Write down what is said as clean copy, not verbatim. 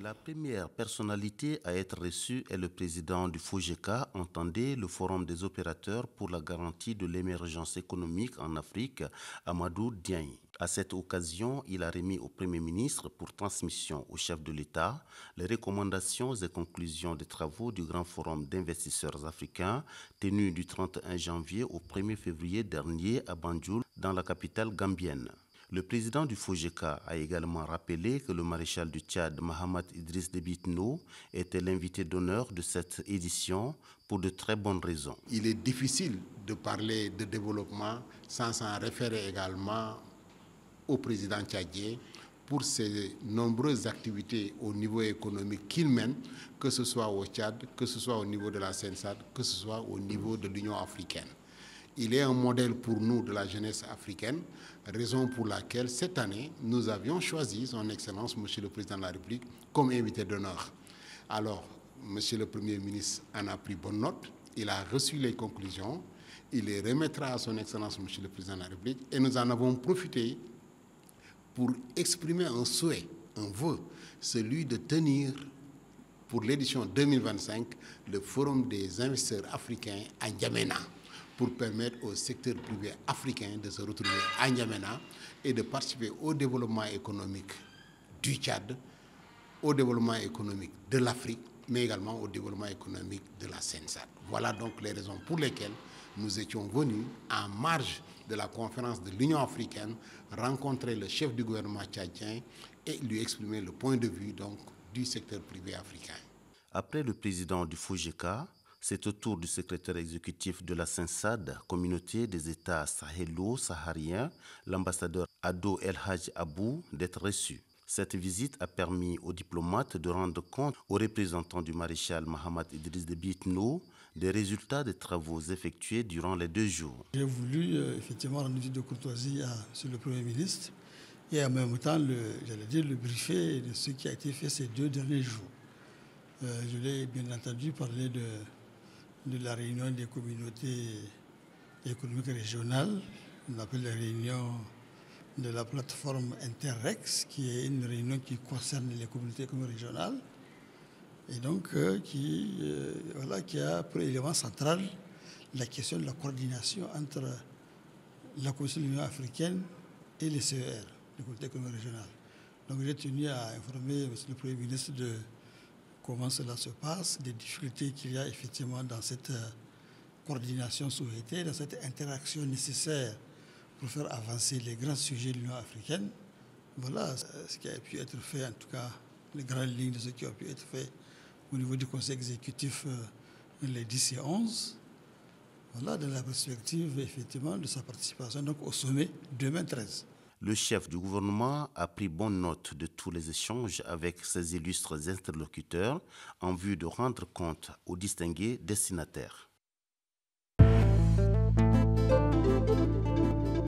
La première personnalité à être reçue est le président du FOGECA, entendez le Forum des opérateurs pour la garantie de l'émergence économique en Afrique, Amadou Diagne. À cette occasion, il a remis au Premier ministre pour transmission au chef de l'État les recommandations et conclusions des travaux du Grand Forum d'investisseurs africains tenu du 31 janvier au 1er février dernier à Banjul, dans la capitale gambienne. Le président du FOGECA a également rappelé que le maréchal du Tchad, Mahamat Idriss Déby Itno, était l'invité d'honneur de cette édition pour de très bonnes raisons. Il est difficile de parler de développement sans s'en référer également au président tchadien pour ses nombreuses activités au niveau économique qu'il mène, que ce soit au Tchad, que ce soit au niveau de la CENSAD, que ce soit au niveau de l'Union africaine. Il est un modèle pour nous de la jeunesse africaine, raison pour laquelle cette année, nous avions choisi son Excellence, Monsieur le Président de la République, comme invité d'honneur. Alors, Monsieur le Premier ministre en a pris bonne note, il a reçu les conclusions, il les remettra à son Excellence, Monsieur le Président de la République, et nous en avons profité pour exprimer un souhait, un vœu, celui de tenir pour l'édition 2025 le Forum des investisseurs africains à N'Djamena, pour permettre au secteur privé africain de se retrouver à N'Djamena et de participer au développement économique du Tchad, au développement économique de l'Afrique, mais également au développement économique de la CENSAD. Voilà donc les raisons pour lesquelles nous étions venus, en marge de la conférence de l'Union africaine, rencontrer le chef du gouvernement tchadien et lui exprimer le point de vue donc, du secteur privé africain. Après le président du FOGECA, c'est au tour du secrétaire exécutif de la CENSAD, Communauté des États sahélo-sahariens, l'ambassadeur Ado El Hadj Abou, d'être reçu. Cette visite a permis aux diplomates de rendre compte aux représentants du maréchal Mahamat Idriss Déby Itno des résultats des travaux effectués durant les 2 jours. J'ai voulu effectivement rendre une visite de courtoisie sur le Premier ministre et en même temps, le briefer de ce qui a été fait ces 2 derniers jours. Je l'ai bien entendu parler de la réunion des communautés économiques régionales, on appelle la réunion de la plateforme Interrex, qui est une réunion qui concerne les communautés économiques régionales et donc qui a pour élément central la question de la coordination entre la Commission de l'Union africaine et les CER, les communautés économiques régionales. Donc j'ai tenu à informer M. le Premier ministre de comment cela se passe, des difficultés qu'il y a effectivement dans cette coordination souhaitée, dans cette interaction nécessaire pour faire avancer les grands sujets de l'Union africaine. Voilà ce qui a pu être fait, en tout cas les grandes lignes de ce qui a pu être fait au niveau du Conseil exécutif les 10 et 11. Voilà, dans la perspective effectivement de sa participation donc, au sommet demain 13. Le chef du gouvernement a pris bonne note de tous les échanges avec ses illustres interlocuteurs en vue de rendre compte aux distingués destinataires.